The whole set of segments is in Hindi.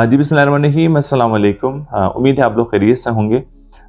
जी बिस्मिल्लाहिर्रहमानिर्रहीम, अस्सलाम वालेकुम। उम्मीद है आप लोग खैरियत से होंगे।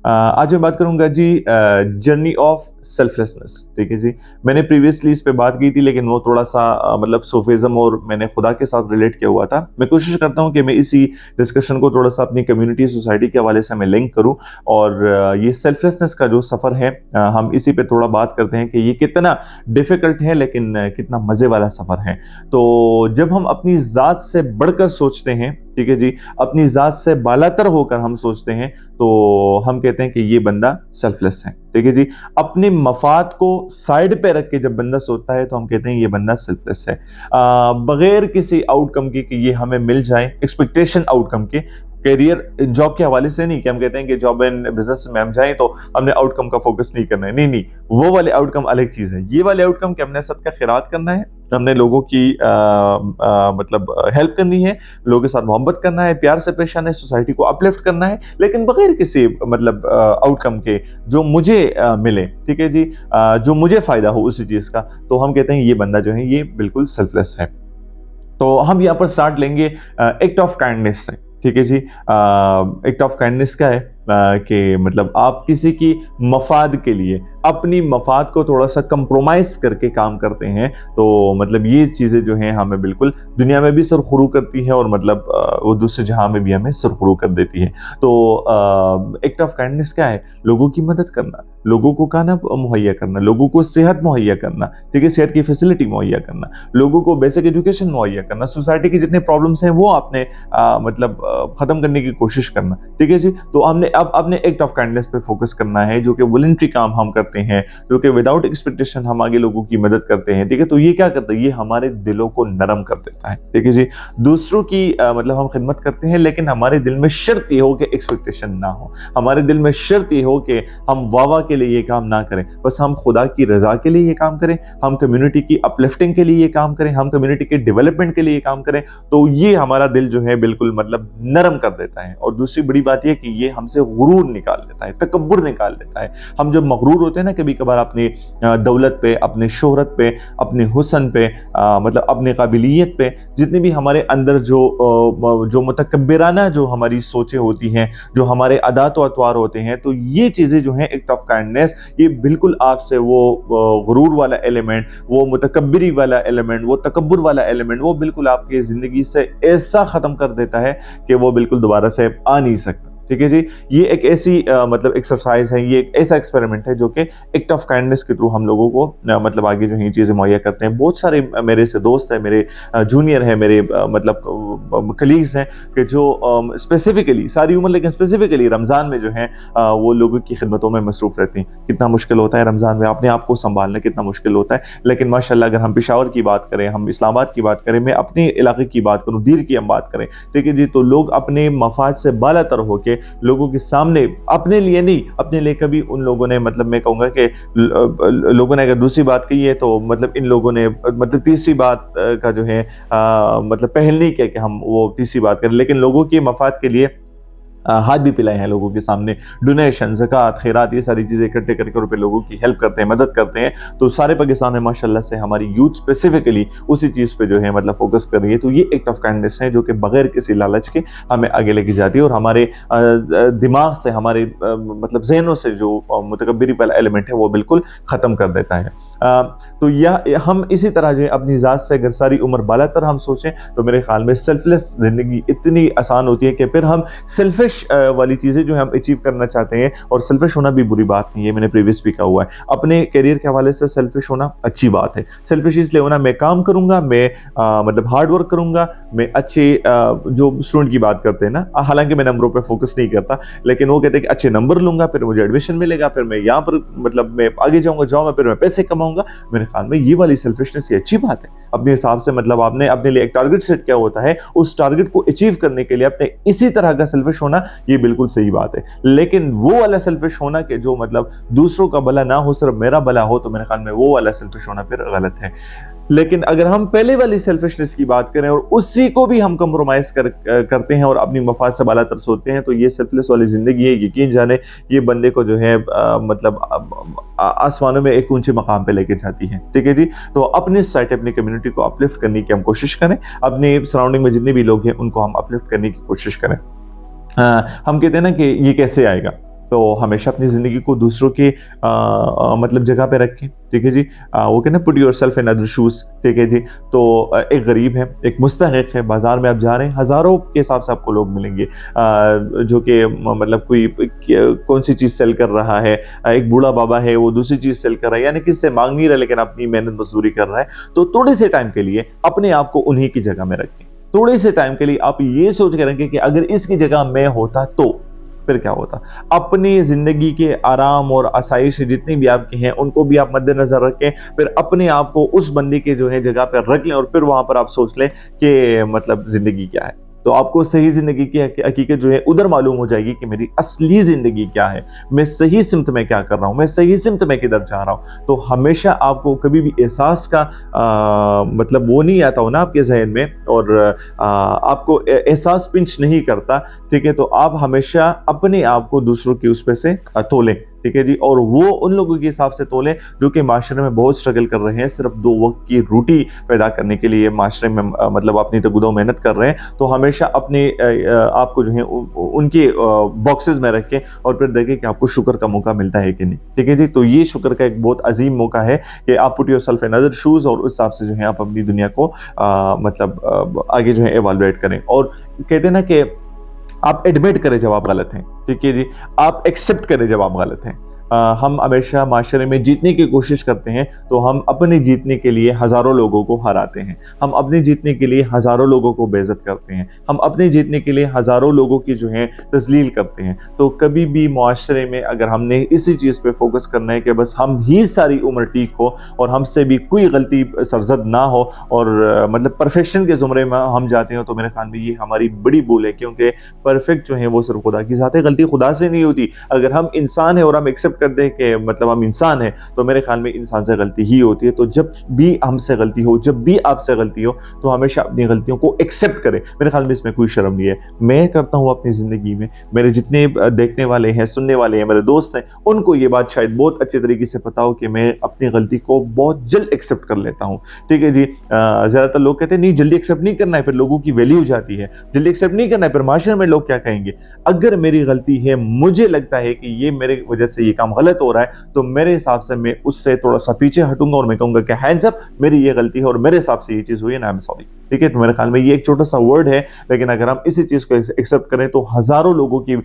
आज मैं बात करूंगा जी जर्नी ऑफ सेल्फलेसनेस। ठीक है जी, मैंने प्रीवियसली इस पे बात की थी, लेकिन वो थोड़ा सा मतलब सूफिज्म और मैंने खुदा के साथ रिलेट किया हुआ था। मैं कोशिश करता हूँ कि मैं इसी डिस्कशन को थोड़ा सा अपनी कम्युनिटी सोसाइटी के हवाले से मैं लिंक करूँ, और ये सेल्फलेसनेस का जो सफ़र है हम इसी पे थोड़ा बात करते हैं कि ये कितना डिफ़िकल्ट है, लेकिन कितना मज़े वाला सफ़र है। तो जब हम अपनी ज़ात से बढ़कर सोचते हैं, ठीक है जी, अपनी ज़ात से बालातर होकर हम सोचते हैं, तो हम कहते हैं कि ये बंदा सेल्फलेस है। ठीक है जी, अपने मफाद को साइड पे रख के जब बंदा सोचता है तो हम कहते हैं ये बंदा सेल्फलेस है। बगैर किसी आउटकम की कि ये हमें मिल जाए, एक्सपेक्टेशन आउटकम के, करियर जॉब के हवाले से नहीं कि हम कहते हैं कि जॉब एंड बिजनेस में हम जाएं तो हमने आउटकम का फोकस नहीं करना है। नहीं नहीं, वो वाले आउटकम अलग चीज है। ये वाले आउटकम कि हमने सदका खैरात करना है, हमने लोगों की मतलब हेल्प करनी है, लोगों के साथ मोहब्बत करना है, प्यार से पेश आना है, सोसाइटी को अपलिफ्ट करना है, लेकिन बगैर किसी मतलब आउटकम के जो मुझे मिले। ठीक है जी, जो मुझे फायदा हो उसी चीज का, तो हम कहते हैं ये बंदा जो है ये बिल्कुल सेल्फलेस है। तो हम यहाँ पर स्टार्ट लेंगे एक्ट ऑफ काइंडनेस से। ठीक है जी, एक्ट ऑफ काइंडनेस क्या है कि मतलब आप किसी की मफाद के लिए अपनी मफाद को थोड़ा सा कंप्रोमाइज करके काम करते हैं, तो मतलब ये चीज़ें जो हैं हमें बिल्कुल दुनिया में भी सरखुरू करती हैं, और मतलब वो दूसरे जहां में भी हमें सरखुरू कर देती है। तो एक्ट ऑफ काइंडनेस क्या है? लोगों की मदद करना, लोगों को खाना मुहैया करना, लोगों को सेहत मुहैया करना, ठीक है, सेहत की फैसिलिटी मुहैया करना, लोगों को बेसिक एजुकेशन मुहैया करना, सोसाइटी की जितने प्रॉब्लम्स हैं वो आपने मतलब खत्म करने की कोशिश करना। ठीक है जी, तो हमने अब अपने एक्ट ऑफ काइंडनेस पे फोकस करना है, जो कि वॉलंटरी काम हम करते हैं, जो कि विदाउट एक्सपेक्टेशन हम आगे लोगों की मदद करते हैं। ठीक है, तो ये क्या करता है? ये हमारे दिलों को नरम कर देता है। ठीक है जी, दूसरों की मतलब हम खिदमत करते हैं, लेकिन हमारे दिल में शर्त ये हो कि एक्सपेक्टेशन ना हो, हमारे दिल में शर्त ये हो कि हम वाह के लिए ये काम ना करें, बस हम खुदा की रजा के लिए ये काम करें, हम कम्युनिटी की अपलिफ्टिंग के लिए ये काम करें, हम कम्युनिटी के डेवलपमेंट के लिए ये काम करें। तो ये हमारा दिल जो है बिल्कुल मतलब नरम कर देता है। और दूसरी बड़ी बात यह कि ये हमसे गुरूर निकाल देता है, तकब्बुर निकाल देता है। हम जब मगरूर होते हैं ना कभी कभार अपनी दौलत पे, अपने शोहरत पे, अपने हुस्न पे, मतलब अपने काबिलियत पे, जितने भी हमारे अंदर जो मुतकब्बिराना जो हमारी सोचें होती हैं, जो हमारे अदात व अतवार होते हैं, तो ये चीज़ें जो हैं एक्ट ऑफ काइंडनेस, ये बिल्कुल आपसे वो गुरूर वाला एलिमेंट, वो मुतकब्बिरी वाला एलिमेंट, वो तकब्बुर वाला एलिमेंट, वो बिल्कुल आपकी ज़िंदगी से ऐसा ख़त्म कर देता है कि वो बिल्कुल दोबारा से आ नहीं सकता। ठीक है जी, ये एक ऐसी मतलब एक्सरसाइज है, ये एक ऐसा एक्सपेरिमेंट है जो कि एक्ट ऑफ काइंडनेस के थ्रू हम लोगों को मतलब आगे जो है चीज़ें मुहैया करते हैं। बहुत सारे मेरे से दोस्त हैं, मेरे जूनियर हैं, मेरे मतलब कलीग्स हैं कि जो स्पेसिफिकली सारी उम्र, लेकिन स्पेसिफिकली रमज़ान में जो है वो लोगों की खिदमतों में मसरूफ़ रहती हैं। कितना मुश्किल होता है रमज़ान में अपने आप को संभालना, कितना मुश्किल होता है, लेकिन माशाल्लाह अगर हम पेशावर की बात करें, हम इस्लामाबाद की बात करें, मैं अपने इलाके की बात करूँ, दीर की हम बात करें, ठीक है जी, तो लोग अपने मफाद से बालातर होकर लोगों के सामने, अपने लिए नहीं, अपने लिए कभी उन लोगों ने, मतलब मैं कहूँगा कि लोगों ने अगर दूसरी बात कही है तो मतलब इन लोगों ने मतलब तीसरी बात का जो है मतलब पहल नहीं किया कि हम वो तीसरी बात करें, लेकिन लोगों के मफाद के लिए हाथ भी पिलाए हैं लोगों के सामने। डोनेशन, ज़कात, खैरात, ये सारी चीज़ें इकट्ठे करके रुपए लोगों की हेल्प करते हैं, मदद करते हैं। तो सारे पाकिस्तान में माशाल्लाह से हमारी यूथ स्पेसिफिकली उसी चीज़ पे जो है मतलब फोकस कर रही है। तो ये एक्ट ऑफ काइंडनेस है जो कि बगैर किसी लालच के हमें आगे लेके जाती है, और हमारे दिमाग से, हमारे मतलब ज़हनों से जो मुतकब्बिरी वाला एलिमेंट है वो बिल्कुल ख़त्म कर देता है। तो यह हम इसी तरह जो है अपनी ज़ात से अगर सारी उम्र बालातर हम सोचें, तो मेरे ख्याल में सेल्फलेस ज़िंदगी इतनी आसान होती है कि फिर हम सेल्फिश वाली चीज़ें जो हम अचीव करना चाहते हैं, और सेल्फिश होना भी बुरी बात नहीं है, मैंने प्रीवियस भी कहा हुआ है। अपने करियर के हवाले से सेल्फिश होना अच्छी बात है। सेल्फिश इसलिए होना, मैं काम करूँगा, मैं मतलब हार्ड वर्क करूँगा, मैं अच्छे जो स्टूडेंट की बात करते हैं ना, हालांकि मैं नंबरों पे फोकस नहीं करता, लेकिन वो कहते हैं कि अच्छे नंबर लूँगा, फिर मुझे एडमिशन मिलेगा, फिर मैं यहाँ पर मतलब मैं आगे जाऊँगा, जॉब में फिर मैं पैसे कमाऊँगा। मेरे ख्याल में ये वाली सेल्फिशनेस ये अच्छी बात है। अपने हिसाब से मतलब आपने अपने लिए एक टारगेट सेट किया होता है, उस टारगेट को अचीव करने के लिए अपने इसी तरह का सेल्फिश होना, ये बिल्कुल सही बात है। लेकिन वो वाला सेल्फिश होना कि जो मतलब दूसरों का भला ना हो, सिर्फ मेरा भला हो, तो मेरे ख्याल में वो वाला सेल्फिश होना फिर गलत है। लेकिन अगर हम पहले वाली सेल्फिशनेस की बात करें और उसी को भी हम कंप्रोमाइज करते हैं और अपनी मफाद से बालातर सोचते हैं, तो ये सेल्फलेस वाली जिंदगी है, यकीन जाने ये बंदे को जो है मतलब आसमानों में एक ऊंचे मकाम पे लेके जाती है। ठीक है जी। तो अपनी सोसाइटी, अपनी कम्युनिटी को अपलिफ्ट करने की हम कोशिश करें, अपने सराउंडिंग में जितने भी लोग हैं उनको हम अपलिफ्ट करने की कोशिश करें। हम कहते हैं ना कि ये कैसे आएगा, तो हमेशा अपनी ज़िंदगी को दूसरों के मतलब जगह पे रखें। ठीक है जी। वो कहते हैं put yourself in other shoes. ठीक है जी। तो एक गरीब है, एक मुस्तहिक़ है, बाज़ार में आप जा रहे हैं, हज़ारों के हिसाब से आपको लोग मिलेंगे जो कि मतलब कोई कौन सी चीज़ सेल कर रहा है। एक बूढ़ा बाबा है, वो दूसरी चीज़ सेल कर रहा है, यानी किसी से मांग नहीं रहा लेकिन अपनी मेहनत मजदूरी कर रहा है। तो थोड़े से टाइम के लिए अपने आप को उन्हीं की जगह में रखें। थोड़े से टाइम के लिए आप ये सोच के रखें कि अगर इसकी जगह मैं होता तो फिर क्या होता। अपनी जिंदगी के आराम और आसाइश जितनी भी आपके हैं उनको भी आप मद्देनजर रखें, फिर अपने आप को उस बंदे की जो है जगह पर रख लें और फिर वहां पर आप सोच लें कि मतलब जिंदगी क्या है। तो आपको सही जिंदगी की हकीकत जो है उधर मालूम हो जाएगी कि मेरी असली जिंदगी क्या है, मैं सही सिमत में क्या कर रहा हूं, मैं सही सिमत में किधर जा रहा हूं। तो हमेशा आपको कभी भी एहसास का मतलब वो नहीं आता हो ना आपके जहन में, और आपको एहसास पिंच नहीं करता। ठीक है। तो आप हमेशा अपने आप को दूसरों की उस पे से तोलें। ठीक है जी। और वो उन लोगों के हिसाब से तोलें जो कि माशरे में बहुत स्ट्रगल कर रहे हैं, सिर्फ 2 वक्त की रोटी पैदा करने के लिए माशरे में मतलब अपनी तगुदो मेहनत कर रहे हैं। तो हमेशा अपने आपको जो है उनके बॉक्सेस में रखें और फिर देखें कि आपको शुक्र का मौका मिलता है कि नहीं। ठीक है जी। तो ये शुक्र का एक बहुत अजीम मौका है कि आप put yourself in other shoes और उस हिसाब से जो है आप अपनी दुनिया को मतलब आगे जो है एवालुएट करें। और कहते हैं ना कि आप एडमिट करें जब आप गलत हैं। ठीक है जी। आप एक्सेप्ट करें जब आप गलत हैं। हम हमेशा माशरे में जीतने की कोशिश करते हैं, तो हम अपने जीतने के लिए हज़ारों लोगों को हराते हैं, हम अपने जीतने के लिए हज़ारों लोगों को बेइज्जत करते हैं, हम अपने जीतने के लिए हज़ारों लोगों की जो है तज़लील करते हैं। तो कभी भी मुआशरे में अगर हमने इसी चीज़ पे फोकस करना है कि बस हम ही सारी उम्र ठीक हो और हमसे भी कोई गलती सरजद ना हो और मतलब परफेक्शन के ज़ुमरे में हम जाते हैं, तो मेरे ख्याल में ये हमारी बड़ी भूल है, क्योंकि परफेक्ट जो है वो सिर्फ खुदा की ज़ात है, गलती खुदा से नहीं होती। अगर हम इंसान है और हम एक्सेप्ट कर दें कि मतलब हम इंसान हैं, तो मेरे ख्याल में इंसान से गलती ही होती है। तो जब भी हमसे गलती हो, जब भी आपसे गलती हो, तो हमेशा अपनी गलतियों को एक्सेप्ट करें। मेरे ख्याल में इसमें कोई शर्म नहीं है। मैं करता हूँ अपनी ज़िंदगी में, मेरे जितने देखने वाले हैं, सुनने वाले हैं, मेरे दोस्त हैं, उनको ये बात शायद बहुत अच्छे तरीके से पता हो कि मैं अपनी गलती को बहुत जल्द एक्सेप्ट कर लेता हूँ। ठीक है जी। ज़्यादातर लोग कहते हैं नहीं जल्दी एक्सेप्ट नहीं करना है, फिर लोगों की वैल्यू जाती है, जल्दी एक्सेप्ट नहीं करना है, फिर माशरे में लोग क्या कहेंगे। अगर मेरी गलती है, मुझे लगता है कि ये मेरे वजह से ये काम गलत हो रहा है, तो मेरे हिसाब से मैं उससे थोड़ा सा पीछे हटूंगा और मैं कहूंगा कि हैंड्स अप, मेरी ये गलती है और मेरे हिसाब से ये चीज़ हुई है, आई एम सॉरी। ठीक है। तो मेरे ख्याल में ये एक छोटा सा वर्ड है, लेकिन अगर हम इसी चीज़ को एक्सेप्ट करें तो हज़ारों लोगों की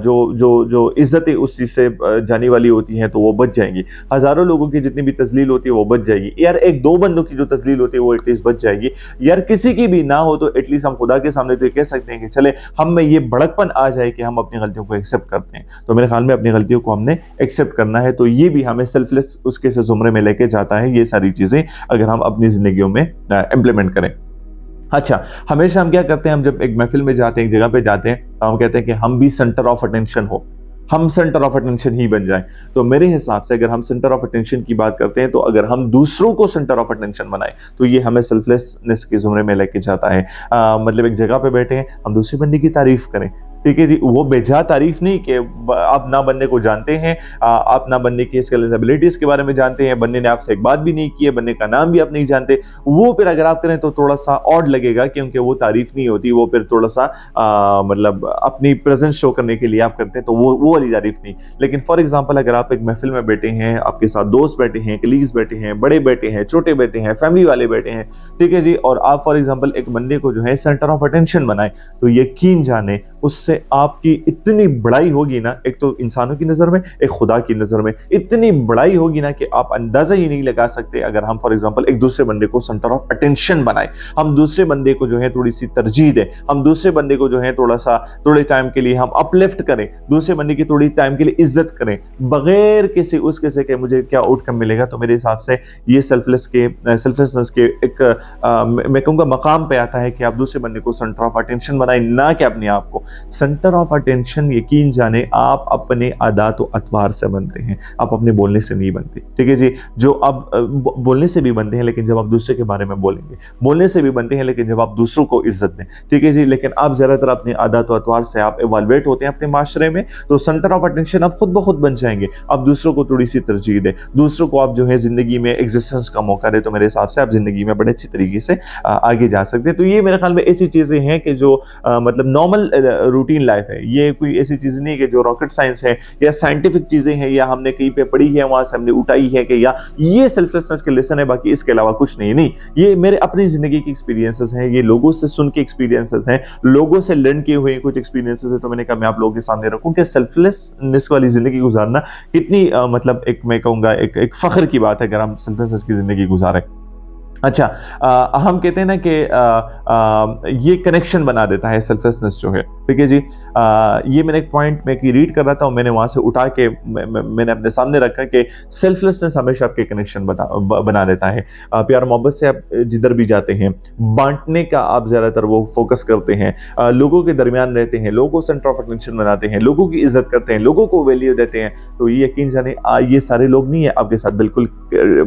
जो जो जो इज्जतें उस चीज़ से जाने वाली होती हैं तो वो बच जाएंगी। हज़ारों लोगों की जितनी भी तजलील होती है वो बच जाएगी। यार एक दो बंदों की जो तजलील होती है वो एटलीस्ट बच जाएगी। यार किसी की भी ना हो तो एटलीस्ट हम खुदा के सामने तो ये कह सकते हैं कि चले हम में ये बड़कपन आ जाए कि हम अपनी गलतियों को एक्सेप्ट करते हैं। तो मेरे ख्याल में अपनी गलतियों को हमने एक्सेप्ट करना है। तो ये भी हमें सेल्फलेस उसके से जुमरे में लेके जाता है, ये सारी चीज़ें अगर हम अपनी ज़िंदगियों में इम्प्लीमेंट करें। अच्छा, हमेशा हम क्या करते हैं, हम जब एक महफिल में जाते हैं, एक जगह पे जाते हैं, तो हम कहते हैं कि हम भी सेंटर ऑफ अटेंशन हो, हम सेंटर ऑफ अटेंशन ही बन जाएं। तो मेरे हिसाब से अगर हम सेंटर ऑफ अटेंशन की बात करते हैं, तो अगर हम दूसरों को सेंटर ऑफ अटेंशन बनाएं, तो ये हमें सेल्फलेसनेस के जुमरे में लेके जाता है। मतलब एक जगह पे बैठे हैं, हम दूसरे बंदे की तारीफ करें। ठीक है जी। वो बेजा तारीफ नहीं कि आप ना बंदे को जानते हैं, आप ना बंदे की स्किल्स एबिलिटीज के बारे में जानते हैं, बंदे ने आपसे एक बात भी नहीं की है, बंदे का नाम भी आप नहीं जानते, वो फिर अगर आप करें तो थोड़ा सा ऑड लगेगा, क्योंकि वो तारीफ नहीं होती, वो फिर थोड़ा सा मतलब अपनी प्रेजेंस शो करने के लिए आप करते हैं, तो वो वाली तारीफ नहीं। लेकिन फॉर एग्जाम्पल अगर आप एक महफिल में बैठे हैं, आपके साथ दोस्त बैठे हैं, कलीग्स बैठे हैं, बड़े बैठे हैं, छोटे बैठे हैं, फैमिली वाले बैठे हैं, ठीक है जी, और आप फॉर एग्जाम्पल एक बंदे को जो है सेंटर ऑफ अटेंशन बनाए, तो यकीन जाने उससे आपकी इतनी बड़ाई होगी ना, एक तो इंसानों की नजर में, एक खुदा की नजर में इतनी बड़ाई होगी ना कि आप अंदाजा ही नहीं लगा सकते। अगर हम फॉर एग्जांपल एक दूसरे बंदे को सेंटर ऑफ अटेंशन बनाए, हम दूसरे बंदे को जो है थोड़ी सी तरजीह दें, हम दूसरे बंदे को जो है थोड़े टाइम के लिए हम अपलिफ्ट करें, दूसरे बंदे की थोड़ी टाइम के लिए इज्जत करें, बगैर किसी उसके से कि मुझे क्या आउटकम मिलेगा, तो मेरे हिसाब से ये सेल्फलेसनेस के एक मैं कहूँगा मकाम पे आता है कि आप दूसरे बंदे को सेंटर ऑफ अटेंशन बनाए, ना कि अपने आप को। सेंटर ऑफ अटेंशन यकीन जाने आप अपने आदात व अतवार से बनते हैं, आप अपने बोलने से नहीं बनते। ठीक है जी, जो आप बोलने से भी बनते हैं लेकिन जब आप दूसरे के बारे में बोलेंगे, बोलने से भी बनते हैं लेकिन जब आप दूसरों को इज्जत दें। ठीक है जी, लेकिन आप ज़्यादातर अपने आदात व अतवार से आप इवैल्यूएट होते हैं अपने माशरे में, तो सेंटर ऑफ अटेंशन आप खुद ब खुद बन जाएंगे। आप दूसरों को थोड़ी सी तरजीह दें, दूसरों को आप जो है ज़िंदगी में एग्जिस्टेंस का मौका दें, तो मेरे हिसाब से आप ज़िंदगी में बड़े अच्छी तरीके से आगे जा सकते हैं। तो ये मेरे ख्याल में ऐसी चीज़ें हैं कि जो मतलब नॉर्मल रूटीन लाइफ है, ये कोई ऐसी चीज़ नहीं है कि जो रॉकेट साइंस है या साइंटिफिक चीज़ें हैं या हमने कहीं पे पढ़ी है वहाँ से हमने उठाई है कि या ये सेल्फलेसनेस के लेसन है, बाकी इसके अलावा कुछ नहीं। नहीं, ये मेरे अपनी ज़िंदगी के एक्सपीरियंसेस हैं, ये लोगों से सुन के एक्सपीरियंसेस हैं, लोगों से लर्न किए हुए कुछ एक्सपीरियंसेस हैं। तो मैंने कहा मैं आप लोगों के सामने रखूं कि सेल्फलेसनेस वाली ज़िंदगी गुजारना कितनी मतलब एक मैं कहूँगा एक फ़ख्र की बात है अगर हम सेल्फलेसनेस की ज़िंदगी गुजारें। अच्छा, हम कहते हैं ना कि ये कनेक्शन बना देता है सेल्फलेसनेस जो है। ठीक है जी, ये मैंने एक पॉइंट में की रीड कर रहा था और मैंने वहाँ से उठा के मैंने अपने सामने रखा कि सेल्फलेसनेस हमेशा आपके कनेक्शन बना देता है। प्यार मोहब्बत से आप जिधर भी जाते हैं, बांटने का आप ज़्यादातर वो फोकस करते हैं, लोगों के दरमियान रहते हैं, लोगों को सेंटर ऑफ अटेंशन बनाते हैं, लोगों की इज्जत करते हैं, लोगों को वैल्यू देते हैं। तो ये यकीन जाने ये सारे लोग नहीं है आपके साथ बिल्कुल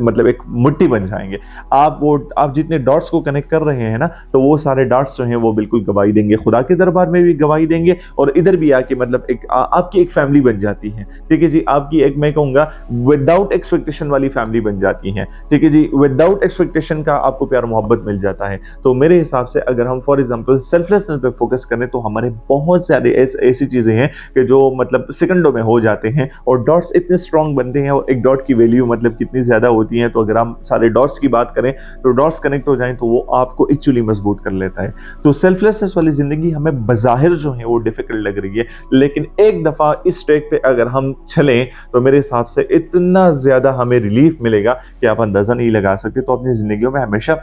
मतलब एक मुट्ठी बन जाएंगे। आप जितने डॉट्स को कनेक्ट कर रहे हैं ना, तो वो सारे डॉट्स जो हैं वो बिल्कुल गवाही देंगे, खुदा के दरबार में भी गवाही देंगे और इधर भी आके मतलब एक आपकी एक फैमिली बन जाती है। ठीक है जी, आपकी एक मैं कहूँगा विदाउट एक्सपेक्टेशन वाली फैमिली बन जाती है। ठीक है जी, विदाउट एक्सपेक्टेशन का आपको प्यार मोहब्बत मिल जाता है। तो मेरे हिसाब से अगर हम फॉर एग्जाम्पल सेल्फलेसनेस पे फोकस करें तो हमारे बहुत सारे ऐसी चीज़ें हैं कि जो मतलब सेकंडों में हो जाते हैं और डॉट्स इतने स्ट्रॉन्ग बनते हैं और एक डॉट की वैल्यू मतलब कितनी ज़्यादा होती है। तो अगर हम सारे डॉट्स की बात करें तो डॉट्स कनेक्ट हो जाएं तो वो आपको एक्चुअली मजबूत कर लेता है। तो सेल्फलेसनेस वाली जिंदगी हमें बज़ाहिर जो है वो डिफिकल्ट लग रही है, लेकिन एक दफा इस ट्रैक पे अगर हम चलें तो मेरे हिसाब से इतना ज्यादा हमें रिलीफ मिलेगा कि आप अंदाजा नहीं लगा सकते। तो अपनी जिंदगियों में हमेशा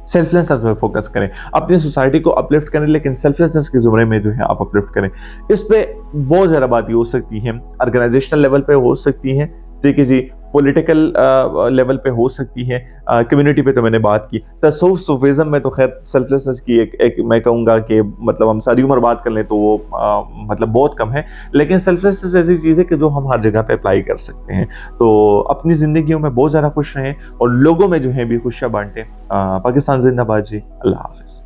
सेल्फलेसनेस पर फोकस करें, अपनी सोसाइटी को अपलिफ्ट करें, लेकिन सेल्फलेसनेस के जुमरे में जो है आप अपलिफ्ट करें। इस पे बहुत ज़्यादा बातें हो सकती हैं, ऑर्गेनाइजेशनल लेवल पे हो सकती हैं, ठीक है जी, पॉलिटिकल लेवल पे हो सकती है, कम्युनिटी पे तो मैंने बात की। तसव्वुफ सूफिज़्म में तो खैर सेल्फलेसनेस की एक मैं कहूँगा कि मतलब हम सारी उम्र बात कर लें तो वो मतलब बहुत कम है, लेकिन सेल्फलेसनेस ऐसी चीज़ है कि जो हम हर जगह पे अप्लाई कर सकते हैं। तो अपनी ज़िंदगियों में बहुत ज़्यादा खुश रहें और लोगों में जो है भी खुशियाँ बांटें। पाकिस्तान जिंदाबाद जी, अल्लाह हाफिज़।